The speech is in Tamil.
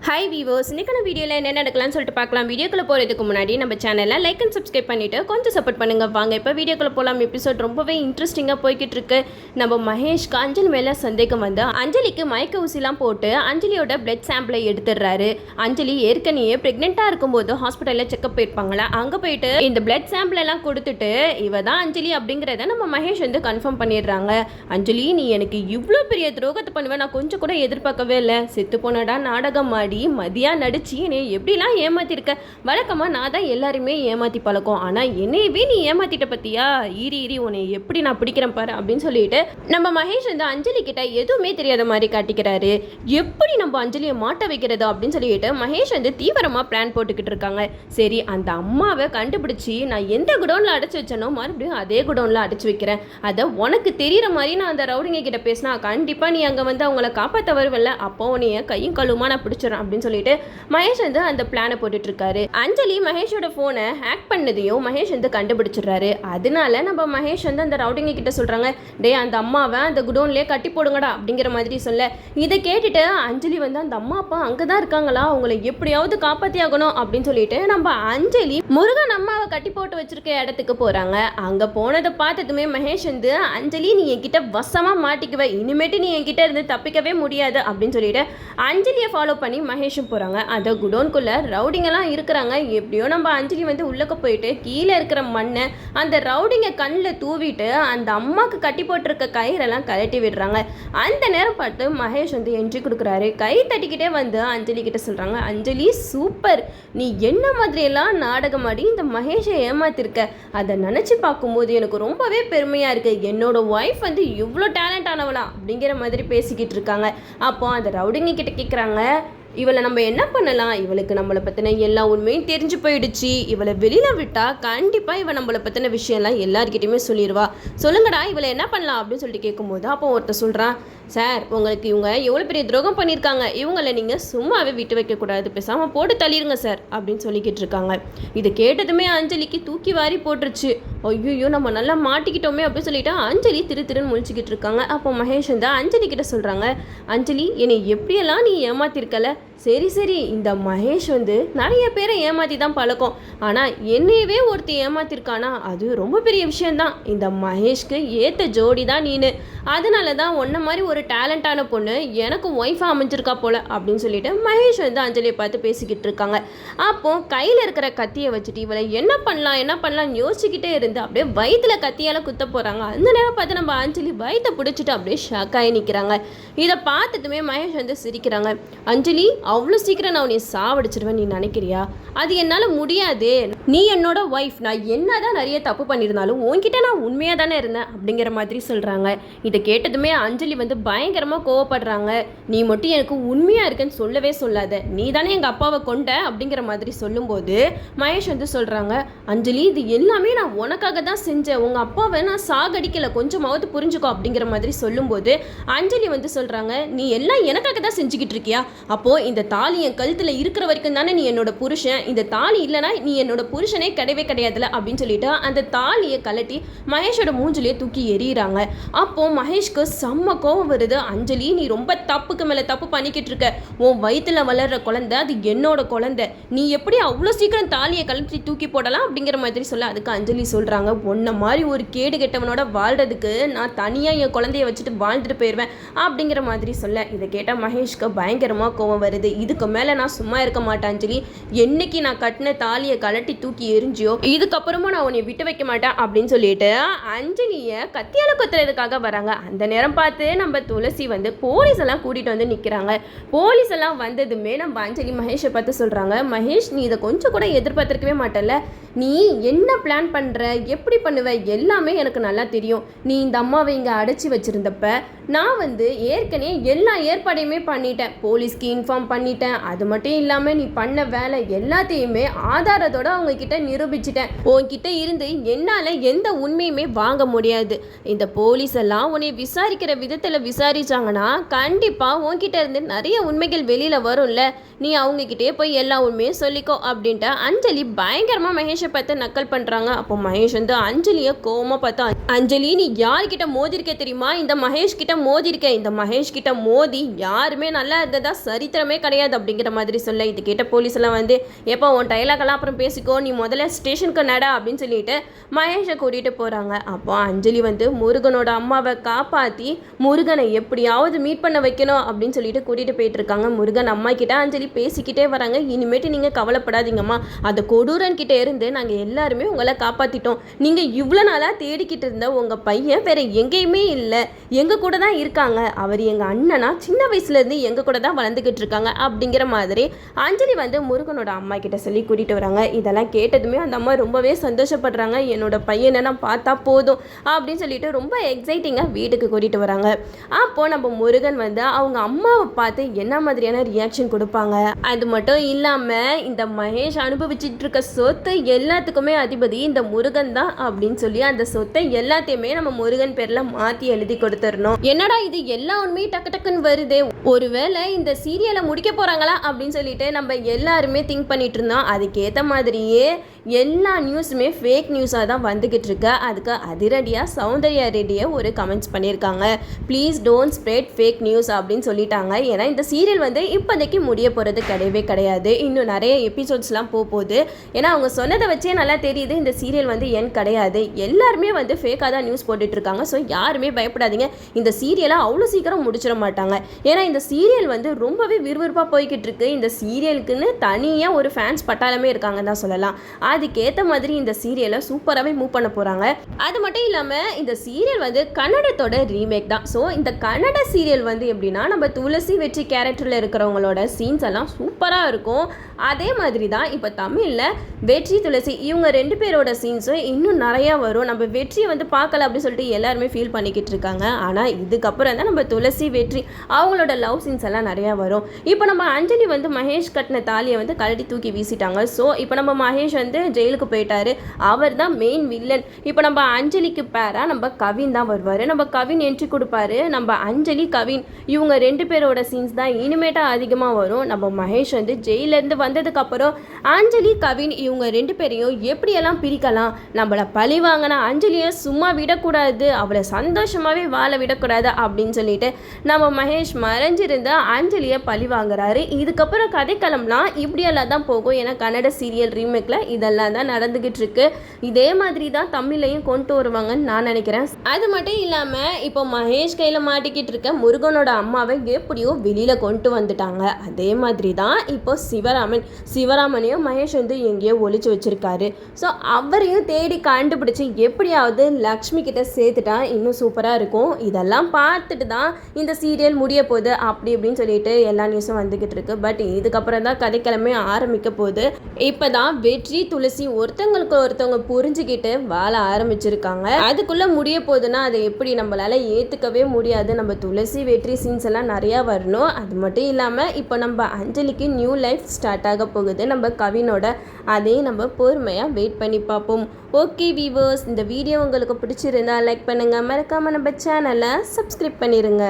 ஹாய் வீவர்ஸ், இன்றைக்கான வீடியோவில் என்ன நடக்கலாம்னு சொல்லிட்டு பார்க்கலாம். வீடியோக்குள்ளே போகிறதுக்கு முன்னாடி நம்ம சேனலை லைக் அண்ட் சப்ஸ்கிரைப் பண்ணிவிட்டு கொஞ்சம் சப்போர்ட் பண்ணுங்கள். வாங்க இப்போ வீடியோக்குள்ளே போகலாம். எபிசோட் ரொம்பவே இன்ட்ரெஸ்டிங்காக போய்கிட்டு இருக்கு. நம்ம மகேஷ்க்கு அஞ்சலி மேலே சந்தேகம் வந்து அஞ்சலிக்கு மயக்க ஊசிலாம் போட்டு அஞ்சலியோட பிளட் சாம்பிளை எடுத்துடுறாரு. அஞ்சலி ஏற்கனவே ப்ரெக்னெண்ட்டாக இருக்கும்போது ஹாஸ்பிட்டலில் செக்அப் போயிருப்பாங்களா, அங்கே போயிட்டு இந்த பிளட் சாம்பிள் எல்லாம் கொடுத்துட்டு இவ தான் அஞ்சலி அப்படிங்கிறத நம்ம மகேஷ் வந்து கன்ஃபார்ம் பண்ணிடுறாங்க. அஞ்சலி, நீ எனக்கு இவ்வளோ பெரிய துரோகத்தை பண்ணுவேன் நான் கொஞ்சம் கூட எதிர்பார்க்கவே இல்லை. செத்து போனடா நாடகம் ஆடி மதியா நடிச்சு என்னை எப்படிலாம் ஏமாத்திருக்க. வழக்கமாக நான் தான் எல்லாருமே ஏமாத்தி பழக்கம், ஆனால் என்னையவே நீ ஏமாத்திட்ட பத்தியா, ஈரி உன்னை எப்படி நான் பிடிக்கிறேன் பாரு அப்படின்னு சொல்லிட்டு நம்ம மகேஷ் வந்து அஞ்சலி கிட்ட எதுவுமே தெரியாத மாதிரி காட்டிக்கிறாரு. எப்படி நம்ம அஞ்சலியை மாட்ட வைக்கிறது அப்படின்னு சொல்லிட்டு மகேஷ் வந்து தீவிரமாக பிளான் போட்டுக்கிட்டு இருக்காங்க. சரி, அந்த அம்மாவை கண்டுபிடிச்சி நான் எந்த குடோனில் அடைச்சி வச்சனோ மறுபடியும் அதே குடோனில் அடைச்சி வைக்கிறேன். அதை உனக்கு தெரிகிற மாதிரி நான் அந்த ரவுடிங்க கிட்ட பேசினா கண்டிப்பாக நீ அங்கே வந்து அவங்கள காப்பாற்ற வருவல்ல, அப்போ உன்னைய கையும் கழுவுமா நான் பிடிச்சிடறேன் அப்படின்னு சொல்லிட்டு மகேஷ் வந்து அந்த பிளானை போட்டுட்டு இருக்காரு. அஞ்சலி மகேஷோட போனை ஹேக் பண்ணதையும் மகேஷ் வந்து கண்டுபிடிச்சிடுறாரு. அதனால நம்ம மகேஷ் வந்து அந்த ரவுடிங்க கிட்ட சொல்றாங்க, டே அந்த அம்மாவை அந்த குடோன்லயே கட்டி போடுங்கடா அப்படிங்கிற மாதிரி சொல்ல, இதை கேட்டுட்டு அஞ்சலி வந்து அந்த அம்மா அப்பா அங்கதான் இருக்காங்களா, அவங்களை எப்படியாவது காப்பாத்தி ஆகணும் அப்படின்னு சொல்லிட்டு நம்ம அஞ்சலி முருகன் அம்மாவை கட்டி போட்டு வச்சிருக்க இடத்துக்கு போறாங்க. அங்க போனதை பார்த்ததுமே மகேஷ் வந்து, அஞ்சலி நீ என்கிட்ட வசமா மாட்டிக்குவ, இனிமேட்டு நீ என்கிட்ட இருந்து தப்பிக்கவே முடியாது அப்படின்னு சொல்லிட்டு அஞ்சலியை ஃபாலோ பண்ணி மகேஷும் போகிறாங்க. அந்த குடோன்குள்ளே ரவுடிங்கெல்லாம் இருக்கிறாங்க. எப்படியோ நம்ம அஞ்சலி வந்து உள்ளக்க போயிட்டு கீழே இருக்கிற மண்ணை அந்த ரவுடிங்க கண்ணில் தூவிட்டு அந்த அம்மாவுக்கு கட்டி போட்டிருக்க கயிறெல்லாம் கழட்டி விடுறாங்க. அந்த நேரம் பார்த்து மகேஷ் வந்து என்ட்ரி கொடுக்குறாரு. கை தட்டிக்கிட்டே வந்து அஞ்சலி கிட்ட சொல்கிறாங்க, அஞ்சலி சூப்பர், நீ என்ன மாதிரியெல்லாம் நாடகம் ஆடி இந்த மகேஷை ஏமாத்திருக்க. அதை நினச்சி பார்க்கும்போது எனக்கு ரொம்பவே பெருமையாக இருக்குது. என்னோட ஒய்ஃப் வந்து இவ்வளோ டேலண்ட் ஆனவளா அப்படிங்கிற மாதிரி பேசிக்கிட்டு இருக்காங்க. அப்போ அந்த ரவுடிங்க கிட்ட கேட்குறாங்க, இவளை நம்ம என்ன பண்ணலாம், இவளுக்கு நம்மளை பற்றின எல்லா உண்மையும் தெரிஞ்சு போயிடுச்சு, இவளை வெளியில் விட்டால் கண்டிப்பாக இவள் நம்மளை பற்றின விஷயம்லாம் எல்லாருக்கிட்டையுமே சொல்லிடுவா, சொல்லுங்கடா இவளை என்ன பண்ணலாம் அப்படின்னு சொல்லிட்டு கேட்கும்போது அப்போ ஒருத்தர் சொல்கிறான், சார் உங்களுக்கு இவங்க எவ்வளோ பெரிய துரோகம் பண்ணியிருக்காங்க, இவங்களை நீங்கள் சும்மாவே விட்டு வைக்கக்கூடாது, பேசாமல் போட்டு தள்ளிடுங்க சார் அப்படின்னு சொல்லிக்கிட்டு இருக்காங்க. இதை கேட்டதுமே அஞ்சலிக்கு தூக்கி வாரி போட்டுருச்சு. ஐயோ நம்ம நல்லா மாட்டிக்கிட்டோமே அப்படின்னு சொல்லிட்டு அஞ்சலி திருன்னு முழிச்சிக்கிட்டு இருக்காங்க. அப்போ மகேஷ் வந்து அஞ்சலி கிட்ட சொல்கிறாங்க, அஞ்சலி என்னை எப்படியெல்லாம் நீ ஏமாத்திருக்கல, சரி இந்த மகேஷ் வந்து நிறைய பேரை ஏமாற்றி தான் பழக்கம், ஆனால் என்னையவே ஒருத்தி ஏமாத்திருக்கானா அது ரொம்ப பெரிய விஷயந்தான். இந்த மகேஷ்க்கு ஏற்ற ஜோடி தான் நீனு, அதனால தான் உன்ன மாதிரி ஒரு டேலண்டான பொண்ணு எனக்கு ஒய்ஃபாக அமைஞ்சிருக்கா போல அப்படின்னு சொல்லிட்டு மகேஷ் வந்து அஞ்சலியை பார்த்து பேசிக்கிட்டு இருக்காங்க. அப்போ கையில் இருக்கிற கத்தியை வச்சுட்டு இவளை என்ன பண்ணலாம் யோசிச்சுக்கிட்டே இருந்து அப்படியே வயிற்றுல கத்தியால் குத்த போகிறாங்க. அந்த நேரம் பார்த்து நம்ம அஞ்சலி வயிற்றை பிடிச்சிட்டு அப்படியே ஷாக்காகி நிற்கிறாங்க. இதை பார்த்துட்டுமே மகேஷ் வந்து சிரிக்கிறாங்க. அஞ்சலி, அவ்வளோ சீக்கிரம் நான் உன்னை சாவடிச்சிடுவேன் நீ நினைக்கிறியா, அது என்னால் முடியாது, நீ என்னோட ஒய்ஃப், நான் என்னதான் நிறைய தப்பு பண்ணியிருந்தாலும் உன்கிட்ட நான் உண்மையாக தானே இருந்தேன் அப்படிங்கிற மாதிரி சொல்கிறாங்க. இதை கேட்டதுமே அஞ்சலி வந்து பயங்கரமாக கோவப்படுறாங்க. நீ மட்டும் எனக்கு உண்மையாக இருக்குன்னு சொல்லவே சொல்லாத, நீ தானே எங்கள் அப்பாவை கொண்ட அப்படிங்கிற மாதிரி சொல்லும்போது மகேஷ் வந்து சொல்கிறாங்க, அஞ்சலி இது எல்லாமே நான் உனக்காக தான் செஞ்சேன், உங்கள் அப்பாவை நான் சாகடிக்கலை, கொஞ்சமாவது புரிஞ்சுக்கோ அப்படிங்கிற மாதிரி சொல்லும்போது அஞ்சலி வந்து சொல்கிறாங்க, நீ எல்லாம் எனக்காக தான் செஞ்சுக்கிட்டு இருக்கியா, அப்போது இந்த தாலி என் கழுத்தில் இருக்கிற வரைக்கும் தானே நீ என்னோட புருஷன், இந்த தாலி இல்லைனா நீ என்னோட புருஷனே கிடையவே கிடையாதுல அப்படின்னு சொல்லிட்டு அந்த தாலியை கலட்டி மகேஷோட மூஞ்சிலேயே தூக்கி எறிகிறாங்க. அப்போ மகேஷ்க்கு செம்ம கோவம் வருது. அஞ்சலி நீ ரொம்ப தப்புக்கு மேலே தப்பு பண்ணிக்கிட்டு இருக்க, உன் வயிற்றுல வளர்ற குழந்தை அது என்னோட குழந்தை, நீ எப்படி அவ்வளோ சீக்கிரம் தாலியை கலட்டி தூக்கி போடலாம் அப்படிங்கிற மாதிரி சொல்ல, அதுக்கு அஞ்சலி சொல்கிறாங்க, உன்ன மாதிரி ஒரு கேடு கெட்டவனோட வாழ்றதுக்கு நான் தனியாக என் குழந்தைய வச்சுட்டு வாழ்ந்துட்டு போயிடுவேன் அப்படிங்கிற மாதிரி சொல்ல, இதை கேட்டால் மகேஷ்க்கு பயங்கரமாக கோவம் வருது. இதுக்கு மேலே நான் சும்மா இருக்க மாட்டேன் அஞ்சலி, என்னைக்கு நான் கட்டின தாலியை கலட்டி தூக்கி எரிஞ்சியோ இதுக்கப்புறமும் நான் உன்னை விட்டு வைக்க மாட்டேன் அப்படின்னு சொல்லிட்டு அஞ்சலியை கத்தியால கொத்துறதுக்காக வராங்க. அந்த நேரம் பார்த்து நம்ம துளசி வந்து போலீஸ் எல்லாம் கூட்டிகிட்டு வந்து நிற்கிறாங்க. போலீஸ் எல்லாம் வந்ததுமே நம்ம அஞ்சலி மகேஷை பார்த்து சொல்கிறாங்க, மகேஷ் நீ இதை கொஞ்சம் கூட எதிர்பார்த்துருக்கவே மாட்டல, நீ என்ன பிளான் பண்ணுற எப்படி பண்ணுவ எல்லாமே எனக்கு நல்லா தெரியும். நீ இந்த அம்மாவை இங்கே அடைச்சி வச்சுருந்தப்ப நான் வந்து ஏற்கனவே எல்லா ஏற்பாடையுமே பண்ணிட்டேன், போலீஸ்க்கு இன்ஃபார்ம் பண்ணிட்டேன், அது மட்டும் இல்லாமல் நீ பண்ண வேலை எல்லாத்தையுமே ஆதாரத்தோடு அவங்க கிட்ட நிரூபிச்சிட்டேன், உன்கிட்ட இருந்து என்னால் எந்த உண்மையுமே வாங்க முடியாது. இந்த போலீஸ் எல்லாம் உன்னை விசாரிக்கிற விதத்தில் விசாரிச்சாங்கன்னா கண்டிப்பாக உன்கிட்ட இருந்து நிறைய உண்மைகள் வெளியில் வரும்ல, நீ அவங்கக்கிட்டே போய் எல்லா உண்மையும் சொல்லிக்கோ அப்படின்ட்டு அஞ்சலி பயங்கரமாக மகேஷை பார்த்து நக்கல் பண்ணுறாங்க. அப்போ மகேஷ் வந்து அஞ்சலியை கோவமாக பார்த்தா, அஞ்சலி நீ யார்கிட்ட மோதிருக்க தெரியுமா, இந்த மகேஷ் கிட்ட மோதிருக்க, இந்த மகேஷ் கிட்ட மோதி யாருமே நல்லா இருந்ததா சரித்திரமே கிடையாது அப்படிங்கிற மாதிரி சொல்ல, இது கேட்ட போலீஸ் எல்லாம் வந்து எப்போ உன் டைலாகெல்லாம் அப்புறம் பேசிக்கோ, நீ முதல்ல ஸ்டேஷனுக்கு நட அப்படின்னு சொல்லிட்டு மகேஷை கூட்டிகிட்டு போகிறாங்க. அப்போ அஞ்சலி வந்து முருகனோட அம்மாவை காப்பாற்றி முருகனை எப்படியாவது மீட் பண்ண வைக்கணும் அப்படின்னு சொல்லிட்டு கூட்டிகிட்டு போயிட்டு இருக்காங்க. முருகன் அம்மா கிட்ட அஞ்சலி பேசிக்கிட்டே வராங்க. இனிமேட்டு நீங்கள் கவலைப்படாதீங்கம்மா, அந்த கொடூரன் கிட்டே இருந்து நாங்கள் எல்லாருமே உங்களை காப்பாற்றிட்டோம். நீங்கள் இவ்வளோ நாளாக தேடிக்கிட்டு இருந்த உங்கள் பையன் வேற எங்கேயுமே இல்லை, எங்கள் கூட தான் இருக்காங்க. அவர் எங்கள் அண்ணனா, சின்ன வயசுலேருந்து எங்கள் கூட தான் வளர்ந்துக்கிட்டு இருக்காங்க அப்படிங்கிற மாதிரி அஞ்சலி வந்து முருகனோட அம்மா கிட்ட சொல்லி கூட்டிகிட்டு வராங்க. இதெல்லாம் கேட்டதுமே அந்த அம்மா ரொம்பவே சந்தோஷப்படுறாங்க. என்னோட பையனை நான் பார்த்தா போதும் அப்படின்னு சொல்லிட்டு ரொம்ப எக்ஸைட்டிங்காக வீட்டுக்கு கூட்டிகிட்டு வராங்க. அப்போது நம்ம முருகன் வந்து அவங்க அம்மாவை பார்த்து என்ன மாதிரியான ரியாக்ஷன் கொடுப்பாங்க. அது மட்டும் இல்லாமல் இந்த மகேஷ் அனுபவிச்சுட்டு இருக்க சொத்து எல்லாத்துக்குமே அதிபதி இந்த முருகன் தான் அப்படின்னு சொல்லி அந்த சொத்தை எல்லாத்தையுமே நம்ம முருகன் பேர்ல மாற்றி எழுதி கொடுத்துடணும். என்னடா இது எல்லா உண்மையும் டக்கு டக்குன்னு வருது, ஒருவேளை இந்த சீரியலை முடிக்க போறாங்களா அப்படின்னு சொல்லிட்டு நம்ம எல்லாருமே திங்க் பண்ணிட்டு இருந்தோம். அதுக்கேற்ற மாதிரியே எல்லா நியூஸுமே ஃபேக் நியூஸாக தான் வந்துக்கிட்டு இருக்கு. அதுக்கு அதிரடியாக சௌந்தர்யா ரெட்டியை ஒரு கமெண்ட்ஸ் பண்ணியிருக்காங்க. Please don't spread fake news அப்படின்னு சொல்லிட்டாங்க. ஏன்னா இந்த சீரியல் வந்து இப்போதைக்கு முடிய போகிறது கிடையவே கிடையாது. இன்னும் நிறைய எபிசோட்ஸ்லாம் போகுது. ஏன்னா அவங்க சொன்னதை வச்சே நல்லா தெரியுது இந்த சீரியல் வந்து என் கிடையாது, எல்லாருமே வந்து ஃபேக்காக தான் நியூஸ் போட்டுட்டு இருக்காங்க. ஸோ யாருமே பயப்படாதீங்க, இந்த சீரியலை அவ்வளோ சீக்கிரம் முடிச்சிட மாட்டாங்க. ஏன்னா இந்த சீரியல் வந்து ரொம்பவே விறுவிறுப்பாக போய்கிட்டு இருக்கு. இந்த சீரியலுக்குன்னு தனியாக ஒரு ஃபேன்ஸ் பட்டாளமே இருக்காங்கன்னு தான் சொல்லலாம். அதுக்கேற்ற மாதிரி இந்த சீரியலை சூப்பராகவே மூவ் பண்ண போகிறாங்க. அது மட்டும் இல்லாமல் இந்த சீரியல் வந்து கன்னடத்தோட ரீமேக் தான். ஸோ இந்த கன்னட சீரியல் வந்து எப்படின்னா நம்ம துளசி வெற்றி கேரக்டரில் இருக்கிறவங்களோட சீன்ஸ் எல்லாம் சூப்பராக இருக்கும். அதே மாதிரி தான் இப்போ தமிழில் வெற்றி துளசி இவங்க 2 பேரோட சீன்ஸும் இன்னும் நிறையா வரும். நம்ம வெற்றியை வந்து பார்க்கல அப்படின்னு சொல்லிட்டு எல்லாருமே ஃபீல் பண்ணிக்கிட்டு இருக்காங்க. ஆனால் இதுக்கப்புறம் தான் நம்ம துளசி வெற்றி அவங்களோட லவ் சீன்ஸ் எல்லாம் நிறையா வரும். இப்போ நம்ம அஞ்சலி வந்து மகேஷ் கட்டின தாலியை வந்து கழட்டி தூக்கி வீசிட்டாங்க. ஸோ இப்போ நம்ம மகேஷ் வந்து ஜெயிலுக்கு போயிட்டாரு, அவர் தான் மெயின் வில்லன். இப்போ நம்ம அஞ்சலிக்கு பேரா நம்ம கவின் தான் வருவார். நம்ம கவின் என்ட்ரி கொடுப்பாரு. நம்ம அஞ்சலி கவின் இவங்க 2 பேரோட சீன்ஸ் தான் இனிமேட்டாக அதிகமாக வரும். நம்ம மகேஷ் வந்து ஜெயிலேருந்து வந்ததுக்கப்புறம் அஞ்சலி கவின் இவங்க 2 பேரையும் எப்படியெல்லாம் பிரிக்கலாம், நம்மளை பழி வாங்கினா அஞ்சலியை சும்மா விடக்கூடாது, அவளை சந்தோஷமாகவே வாழ விடக்கூடாது அப்படின்னு சொல்லிட்டு நம்ம மகேஷ் மறைஞ்சிருந்த அஞ்சலியை பழி வாங்குறாரு. இதுக்கப்புறம் கதைக்களம்லாம் இப்படியெல்லாம் தான் போகும். ஏன்னா கன்னட சீரியல் ரீமேக்கில் இதெல்லாம் தான் நடந்துகிட்டு இருக்கு. இதே மாதிரி தான் தமிழையும் கொண்டு வருவாங்கன்னு நான் நினைக்கிறேன். அது மட்டும் இல்லாமல் இப்போ மகேஷ் கையில் மாட்டிக்கிட்டு இருக்க முருகனோட அம்மாவை எப்படியோ வெளியில் கொண்டு வந்துட்டாங்க. அதே மாதிரி தான் இப்போ சிவராமனையும் மகேஷ் வந்து எங்கேயோ ஒளிச்சு வச்சிருக்காரு. ஸோ அவரையும் தேடி கண்டுபிடிச்சி எப்படியாவது லக்ஷ்மி கிட்ட சேர்த்துட்டா இன்னும் சூப்பராக இருக்கும். இதெல்லாம் பார்த்துட்டு தான் இந்த சீரியல் முடிய போகுது அப்படி இப்படின்னு சொல்லிட்டு எல்லா நியூஸும் வந்துக்கிட்டு இருக்கு. பட் இதுக்கப்புறம் தான் கதைக்கிழமை ஆரம்பிக்க போகுது. இப்போ தான் வெற்றி துளசி ஒருத்தவங்களுக்கு ஒருத்தவங்க புரிஞ்சுக்கிட்டு வாழ ஆரம்பிச்சிருக்காங்க. அதுக்குள்ளே முடிய போகுதுன்னா அதை எப்படி நம்மளால ஏற்றுக்கவே முடியாது. நம்ம துளசி வெற்றி சீன்ஸ் எல்லாம் நிறையா வரணும். அது மட்டும் இல்லாமல் இப்போ நம்ம அஞ்சலிக்கு நியூ லைஃப் ஸ்டார்ட் ஆக போகுது நம்ம கவினோட. அதையும் நம்ம பொறுமையாக வெயிட் பண்ணி பார்ப்போம். ஓகே வீவர்ஸ், இந்த வீடியோ உங்களுக்கு பிடிச்சிருந்தா லைக் பண்ணுங்கள், மறக்காமல் நம்ம சேனலை சப்ஸ்கிரைப் பண்ணிடுங்க.